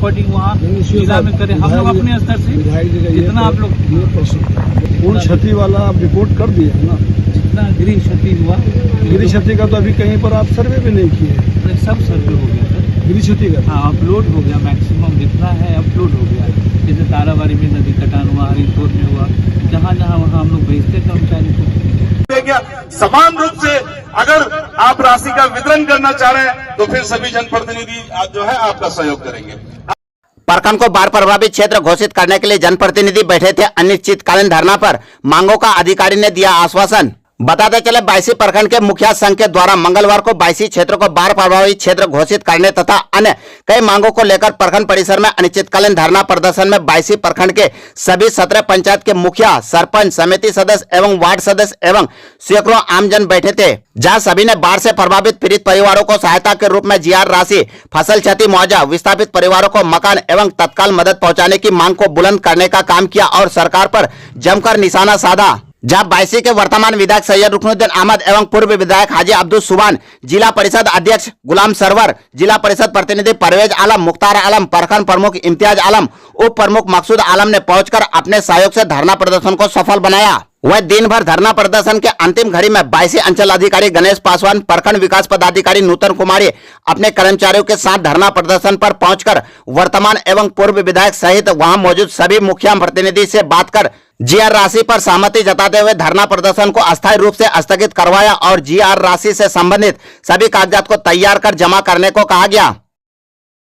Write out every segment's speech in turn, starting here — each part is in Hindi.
रिपोर्टिंग वहाँ जिला में करें। हम लोग अपने स्तर से जितना आप लोग पूर्ण क्षति वाला आप रिपोर्ट कर दिए है ना, जितना गृह क्षति हुआ, गृह क्षति का तो अभी कहीं पर आप सर्वे भी नहीं किए। सब सर्वे हो गया सर, गृह क्षति का हाँ अपलोड हो गया, मैक्सिमम जितना है अपलोड हो गया। जैसे ताराबाड़ी में नदी कटान हुआ, हरिपुर में हुआ, जहाँ जहाँ वहाँ हम लोग भेजते कर्मचारी को। समान रूप से अगर आप राशि का वितरण करना चाह रहे हैं तो फिर सभी जनप्रतिनिधि जो है आपका सहयोग करेंगे। प्रखंड को बाढ़ प्रभावित क्षेत्र घोषित करने के लिए जनप्रतिनिधि बैठे थे अनिश्चितकालीन धरना पर। मांगों का अधिकारी ने दिया आश्वासन। बताते चले बायसी प्रखंड के मुखिया संघ के द्वारा मंगलवार को बायसी क्षेत्र को बाढ़ प्रभावित क्षेत्र घोषित करने तथा अन्य कई मांगों को लेकर प्रखंड परिसर में अनिश्चितकालीन धरना प्रदर्शन में बायसी प्रखंड के सभी 17 पंचायत के मुखिया, सरपंच, समिति सदस्य एवं वार्ड सदस्य एवं सैकड़ों आमजन बैठे थे, जहां सभी ने बाढ़ से प्रभावित पीड़ित परिवारों को सहायता के रूप में जीआर राशि, फसल क्षति मुआवजा, विस्थापित परिवारों को मकान एवं तत्काल मदद पहुंचाने की मांग को बुलंद करने का काम किया और सरकार पर जमकर निशाना साधा। जहां बायसी के वर्तमान विधायक सैयद रुकनुद्दीन अहमद एवं पूर्व विधायक हाजी अब्दुल सुबान, जिला परिषद अध्यक्ष गुलाम सरवर, जिला परिषद प्रतिनिधि परवेज आलम, मुख्तार आलम, प्रखंड प्रमुख इम्तियाज आलम, उप प्रमुख मकसूद आलम ने पहुंचकर अपने सहयोग से धरना प्रदर्शन को सफल बनाया। वह दिन भर धरना प्रदर्शन के अंतिम घड़ी में बायसी अंचल अधिकारी गणेश पासवान, प्रखंड विकास पदाधिकारी नूतन कुमारी अपने कर्मचारियों के साथ धरना प्रदर्शन पर पहुंचकर वर्तमान एवं पूर्व विधायक सहित वहां मौजूद सभी मुखिया प्रतिनिधि से बात कर जीआर राशि पर सहमति जताते हुए धरना प्रदर्शन को अस्थायी रूप से स्थगित करवाया और जीआर राशि से संबंधित सभी कागजात को तैयार कर जमा करने को कहा गया।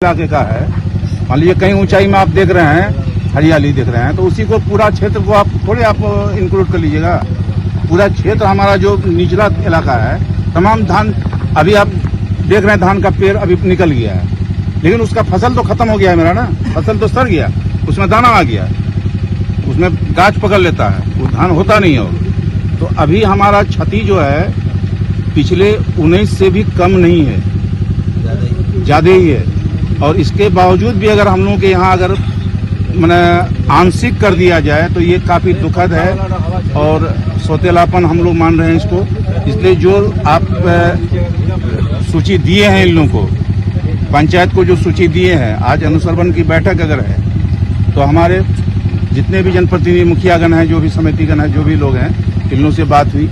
इलाके का है, मान लीजिए कहीं ऊंचाई में आप देख रहे हैं हरियाली देख रहे हैं, तो उसी को पूरा क्षेत्र को आप थोड़े आप इंक्लूड कर लीजिएगा। पूरा क्षेत्र हमारा जो निचला इलाका है, तमाम धान अभी आप देख रहे हैं, धान का पेड़ अभी निकल गया है, लेकिन उसका फसल तो खत्म हो गया है मेरा ना, फसल तो सड़ गया, उसमें दाना आ गया, उसमें गाछ पकड़ लेता है, वो धान होता नहीं है। और तो अभी हमारा क्षति जो है पिछले 19 से भी कम नहीं है, ज्यादा ही है। और इसके बावजूद भी अगर हम लोगों के यहाँ अगर मैंने आंशिक कर दिया जाए तो ये काफी दुखद है और सौतेलापन हम लोग मान रहे हैं इसको। इसलिए जो आप सूची दिए हैं इन लोगों को, पंचायत को जो सूची दिए हैं, आज अनुश्रवण की बैठक अगर है तो हमारे जितने भी जनप्रतिनिधि मुखियागण हैं, जो भी समितिगण हैं, जो भी लोग हैं, इन लोगों से बात हुई,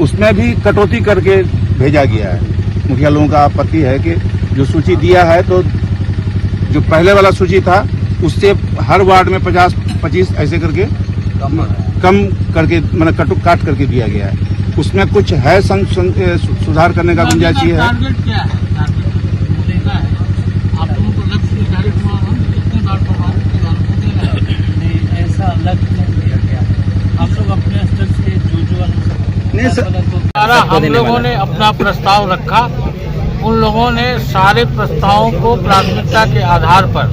उसमें भी कटौती करके भेजा गया है। मुखिया लोगों का आपत्ति है कि जो सूची दिया है तो जो पहले वाला सूची था उससे हर वार्ड में 50-25 ऐसे करके कम करके मतलब काट करके दिया गया है। उसमें कुछ है सुधार करने का गुंजाइश है। हम लोगों ने अपना प्रस्ताव रखा, उन लोगों ने सारे प्रस्तावों को प्राथमिकता के आधार पर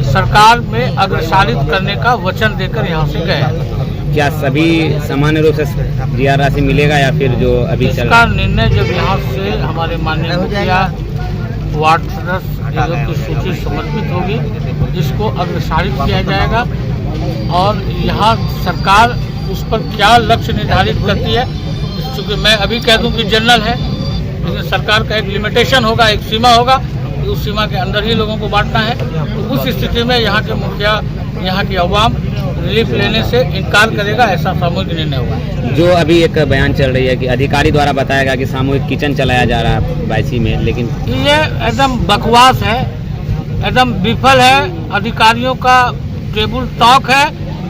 सरकार में अग्रसारित करने का वचन देकर यहाँ से गए। क्या सभी सामान्य रूप से जीआर राशि मिलेगा या फिर जो अभी इसका निर्णय जब यहाँ से हमारे माननीय मुखिया वार्ड सदस्य की सूची समर्पित होगी, जिसको अग्रसारित किया जाएगा और यहाँ सरकार उस पर क्या लक्ष्य निर्धारित करती है। चूँकि मैं अभी कह दूं कि जनरल है, लेकिन सरकार का एक लिमिटेशन होगा, एक सीमा होगा, उस सीमा के अंदर ही लोगों को बांटना है। तो उस स्थिति में यहाँ के मुखिया, यहाँ की अवाम रिलीफ लेने से इनकार करेगा, ऐसा सामूहिक निर्णय होगा। जो अभी एक बयान चल रही है कि अधिकारी द्वारा बताया गया कि सामूहिक किचन चलाया जा रहा है बायसी में, लेकिन ये एकदम बकवास है, एकदम विफल है। अधिकारियों का टेबल टॉक है।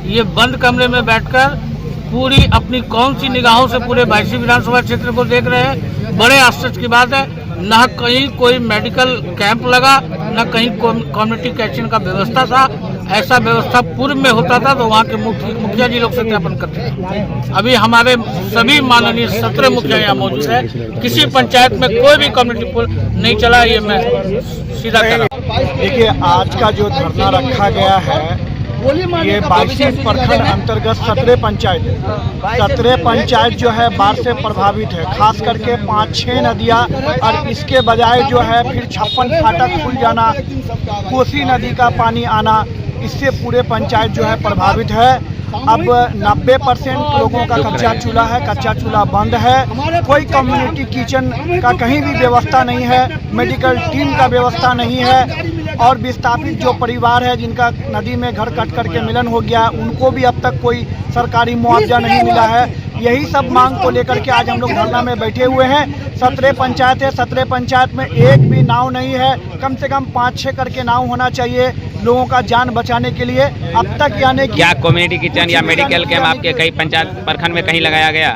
ये बंद कमरे में बैठकर पूरी अपनी कौन सी निगाहों से पूरे बायसी विधानसभा क्षेत्र को देख रहे हैं। बड़े आश्चर्य की बात है, न कहीं कोई मेडिकल कैंप लगा, न कहीं कम्युनिटी किचन का व्यवस्था था। ऐसा व्यवस्था पूर्व में होता था तो वहाँ के मुखिया जी लोग सत्यापन करते हैं। अभी हमारे सभी माननीय 17 मुखिया यहाँ मौजूद है, किसी पंचायत में कोई भी कम्युनिटी पुल नहीं चला। ये मैं सीधा कर रहा हूँ। देखिए, आज का जो धरना रखा गया है ये बायसी प्रखंड अंतर्गत 17 पंचायत जो है बाढ़ से प्रभावित है। खास करके 5-6 नदियाँ और इसके बजाय जो है फिर 56 फाटक खुल जाना, कोसी नदी का पानी आना, इससे पूरे पंचायत जो है प्रभावित है। अब 90% लोगों का कच्चा चूल्हा है, कच्चा चूल्हा बंद है। कोई कम्युनिटी किचन का कहीं भी व्यवस्था नहीं है, मेडिकल टीम का व्यवस्था नहीं है। और विस्थापित जो परिवार है जिनका नदी में घर कट करके मिलन हो गया, उनको भी अब तक कोई सरकारी मुआवजा नहीं मिला है। यही सब मांग को लेकर के आज हम लोग धरना में बैठे हुए हैं। 17 पंचायत है, 17 पंचायत में एक भी नाव नहीं है। कम से कम 5-6 करके नाव होना चाहिए लोगों का जान बचाने के लिए। अब तक यानी कि क्या कम्युनिटी किचन या मेडिकल कैंप आपके कई पंचायत प्रखंड में कहीं लगाया गया?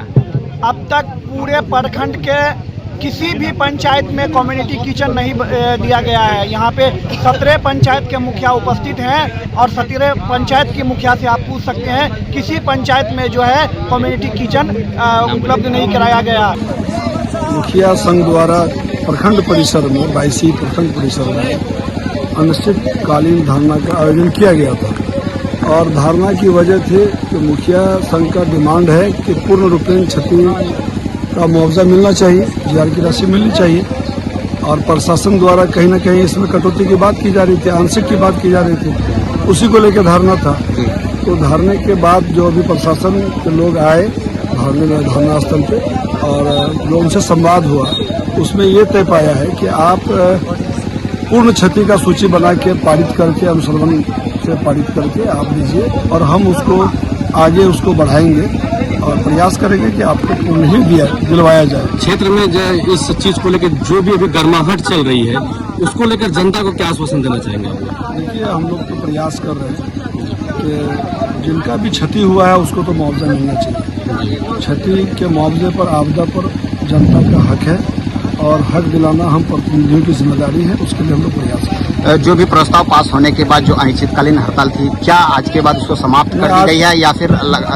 अब तक पूरे प्रखंड के किसी भी पंचायत में कम्युनिटी किचन नहीं दिया गया है। यहाँ पे 17 पंचायत के मुखिया उपस्थित हैं और 17 पंचायत की मुखिया से आप पूछ सकते हैं किसी पंचायत में जो है कम्युनिटी किचन उपलब्ध नहीं कराया गया। मुखिया संघ द्वारा प्रखंड परिसर में 22 प्रखंड परिसर में अनिश्चितकालीन धरना का आयोजन किया गया था और धरना की वजह थी कि मुखिया संघ का डिमांड है कि पूर्ण रूपेण क्षति का मुआवजा मिलना चाहिए, जीआर की राशि मिलनी चाहिए और प्रशासन द्वारा कहीं न कहीं इसमें कटौती की बात की जा रही थी, आंशिक की बात की जा रही थी। उसी को लेकर धरना था। तो धरने के बाद जो अभी प्रशासन के लोग आए धरना स्थल पे और लोगों से संवाद हुआ, उसमें ये तय पाया है कि आप पूर्ण क्षति का सूची बना के पारित करके अनुसंधान से पारित करके आप दीजिए और हम उसको आगे उसको बढ़ाएंगे और प्रयास करेंगे कि आपको नहीं दिलवाया जाए। क्षेत्र में जो इस चीज को लेकर जो भी अभी गर्माहट चल रही है उसको लेकर जनता को क्या आश्वासन देना चाहेंगे? देखिए, हम लोग तो प्रयास कर रहे हैं कि जिनका भी क्षति हुआ है उसको तो मुआवजा मिलना चाहिए। क्षति के मुआवजे पर, आपदा पर जनता का हक है और हक दिलाना हम प्रतिनिधियों की जिम्मेदारी है, उसके लिए हम लोग प्रयास करें। जो भी प्रस्ताव पास होने के बाद जो अनिश्चितकालीन हड़ताल थी, क्या आज के बाद उसको समाप्त कर दी गई है या फिर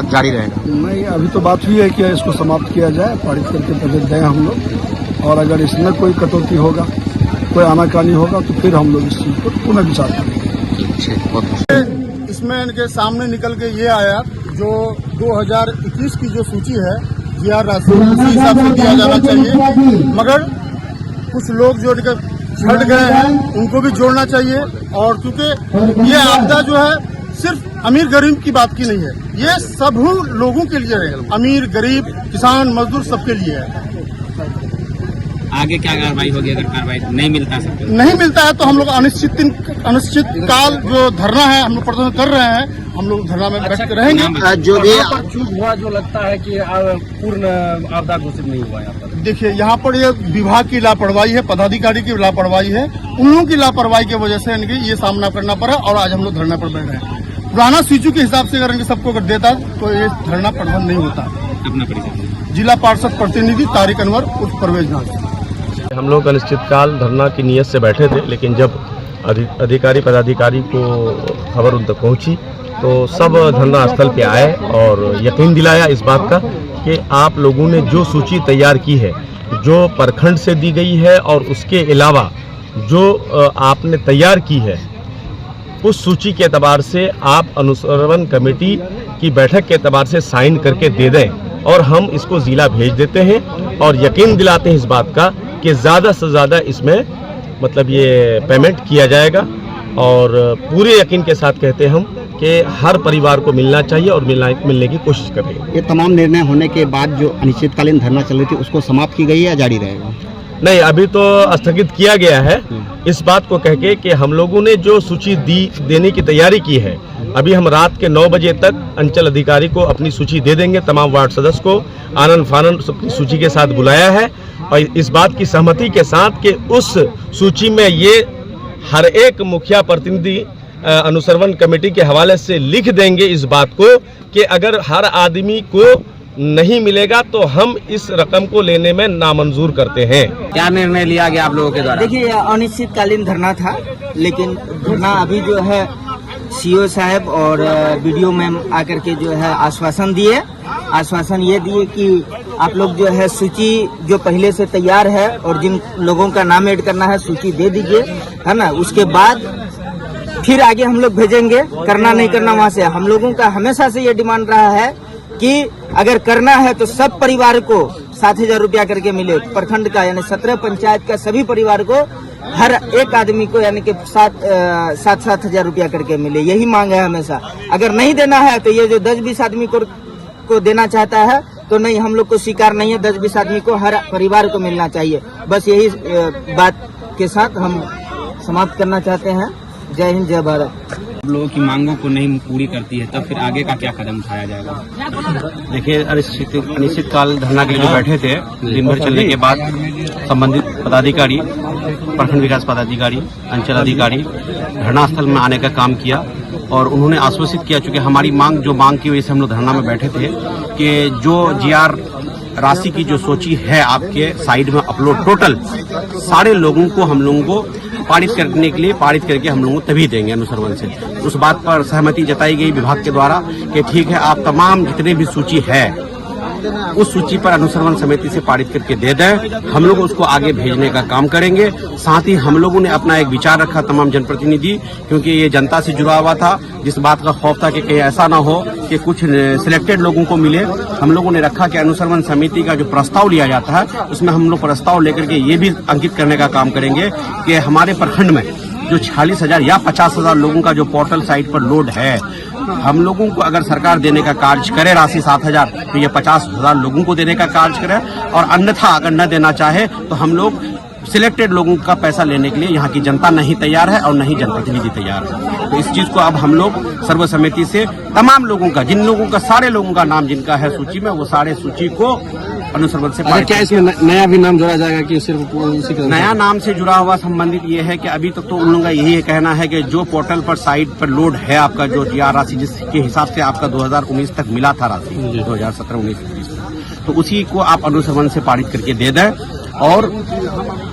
जारी रहेगा? नहीं, अभी तो बात हुई है कि इसको समाप्त किया जाए, पारित करके तक गए हम लोग और अगर इसमें कोई कटौती होगा, कोई आनाकानी होगा तो फिर हम लोग इस चीज पर पुनः विचार करेंगे। इसमें इनके सामने निकल के ये आया जो 2021 की जो सूची है जीआर राशि उसी हिसाब से दिया जाना चाहिए, मगर कुछ लोग जो छट गए हैं उनको भी जोड़ना चाहिए। और क्योंकि ये आपदा जो है सिर्फ अमीर गरीब की बात की नहीं है, ये सब लोगों के लिए है, अमीर गरीब किसान मजदूर सबके लिए है। आगे क्या कार्रवाई होगी अगर कार्रवाई नहीं मिलता सबको? नहीं मिलता है तो हम लोग अनिश्चित काल जो धरना है हम लोग प्रदर्शन कर रहे हैं, हम लोग धरना में बैठ के रहेंगे। जो भी चूक हुआ जो लगता है कि पूर्ण आपदा घोषित नहीं हुआ यहाँ पर। देखिए, यहाँ पर ये विभाग की लापरवाही है, पदाधिकारी की लापरवाही है, उन लोगों की लापरवाही की वजह से इनकी ये सामना करना पड़ा और आज हम लोग धरना पर बैठ रहे हैं। पुराना सीचू के हिसाब से अगर इनके सबको अगर देता तो ये धरना प्रबंध नहीं होता। अपना परिचय? जिला पार्षद प्रतिनिधि तारिक अनवर उर्फ परवेज नाथ। हम लोग अनिश्चितकाल धरना की नीयत से बैठे थे, लेकिन जब अधिकारी पदाधिकारी को खबर उन तक पहुंची तो सब धरना स्थल पे आए और यकीन दिलाया इस बात का कि आप लोगों ने जो सूची तैयार की है, जो प्रखंड से दी गई है और उसके अलावा जो आपने तैयार की है, उस सूची के एतबार से आप अनुश्रवण कमेटी की बैठक के एतबार से साइन करके दे दें और हम इसको जिला भेज देते हैं और यकीन दिलाते हैं इस बात का कि ज़्यादा से ज़्यादा इसमें मतलब ये पेमेंट किया जाएगा और पूरे यकीन के साथ कहते हैं हम कि हर परिवार को मिलना चाहिए और मिलने की कोशिश करेंगे। ये तमाम निर्णय होने के बाद जो अनिश्चितकालीन धरना चल रही थी उसको समाप्त की गई है या जारी रहेगा? नहीं, अभी तो स्थगित किया गया है इस बात को कह के कि हम लोगों ने जो सूची देने की तैयारी की है, अभी हम रात के 9 बजे तक अंचल अधिकारी को अपनी सूची दे देंगे। तमाम वार्ड सदस्य को आनंद फानंद सूची के साथ बुलाया है और इस बात की सहमति के साथ कि उस सूची में ये हर एक मुखिया प्रतिनिधि अनुश्रवण कमेटी के हवाले से लिख देंगे इस बात को कि अगर हर आदमी को नहीं मिलेगा तो हम इस रकम को लेने में नामंजूर करते हैं। क्या निर्णय लिया गया आप लोगों के द्वारा? देखिए, अनिश्चितकालीन धरना था, लेकिन धरना अभी जो है सीओ साहब और बीडीओ मैम आकर के जो है आश्वासन ये दिए कि आप लोग जो है सूची जो पहले से तैयार है और जिन लोगों का नाम ऐड करना है सूची दे दीजिए, है ना। उसके बाद फिर आगे हम लोग भेजेंगे, करना नहीं करना वहाँ से। हम लोगों का हमेशा से ये डिमांड रहा है कि अगर करना है तो सब परिवार को 7,000 रुपया करके मिले, प्रखंड का यानी 17 पंचायत का सभी परिवार को हर एक आदमी को यानी कि 7,000 रुपया करके मिले, यही मांग है हमेशा। अगर नहीं देना है तो ये जो 10-20 आदमी को देना चाहता है तो नहीं, हम लोग को स्वीकार नहीं है। 10-20 आदमी को, हर परिवार को मिलना चाहिए। बस यही बात के साथ हम समाप्त करना चाहते हैं। जय हिंद, जय भारत। लोगों की मांगों को नहीं पूरी करती है, तब फिर आगे का क्या कदम उठाया जाएगा? देखिए, अनिश्चितकाल धरना के लिए जो बैठे थे, दिन भर चलने के बाद संबंधित पदाधिकारी, प्रखंड विकास पदाधिकारी, अंचल अधिकारी धरना स्थल में आने का काम किया और उन्होंने आश्वासित किया, चूंकि हमारी मांग की वजह से हम लोग धरना में बैठे थे, कि जो GR राशि की जो सूची है आपके साइड में अपलोड, टोटल सारे लोगों को हम लोगों को पारित करके हम लोगों को तभी देंगे अनुश्रवण से। उस बात पर सहमति जताई गई विभाग के द्वारा कि ठीक है, आप तमाम जितने भी सूची है उस सूची पर अनुश्रवण समिति से पारित करके दे दें। हम लोग उसको आगे भेजने का काम करेंगे। साथ ही हम लोगों ने अपना एक विचार रखा, तमाम जनप्रतिनिधि, क्योंकि ये जनता से जुड़ा हुआ था, जिस बात का खौफ था कि कहीं ऐसा ना हो कि कुछ सिलेक्टेड लोगों को मिले। हम लोगों ने रखा कि अनुश्रवण समिति का जो प्रस्ताव लिया जाता है उसमें हम लोग प्रस्ताव लेकर के ये भी अंकित करने का काम करेंगे कि हमारे प्रखंड में जो 46,000 या 50,000 लोगों का जो पोर्टल साइट पर लोड है, हम लोगों को अगर सरकार देने का कार्य करे राशि 7,000, तो ये 50,000 लोगों को देने का कार्य करे, और अन्यथा अगर न देना चाहे तो हम लोग सिलेक्टेड लोगों का पैसा लेने के लिए यहाँ की जनता नहीं तैयार है और नहीं जनप्रतिनिधि तैयार है। तो इस चीज को अब हम लोग सर्वसम्मति से तमाम लोगों का, जिन लोगों का, सारे लोगों का नाम जिनका है सूची में, वो सारे सूची को अनुश्रवण से पारित। क्या इसमें नया भी नाम जोड़ा जाएगा कि सिर्फ उसी का? नया नाम से जुड़ा हुआ संबंधित ये है कि अभी तक तो उन लोगों का यही कहना है कि जो पोर्टल पर साइट पर लोड है आपका जो GR राशि, जिसके हिसाब से आपका 2019 तक मिला था राशि, 2017-19 तो उसी को आप अनुश्रवण से पारित करके दे दें। और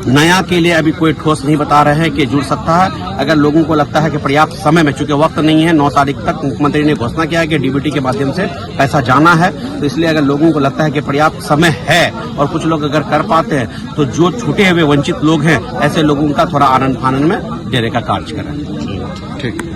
नया के लिए अभी कोई ठोस नहीं बता रहे हैं कि जुड़ सकता है। अगर लोगों को लगता है कि पर्याप्त समय में, चूंकि वक्त नहीं है, 9 तारीख तक मुख्यमंत्री ने घोषणा किया है कि DBT के माध्यम से पैसा जाना है, तो इसलिए अगर लोगों को लगता है कि पर्याप्त समय है और कुछ लोग अगर कर पाते हैं, तो जो छूटे हुए वंचित लोग हैं, ऐसे लोगों का थोड़ा आनंद फानंद में देने का कार्य करें। ठीक।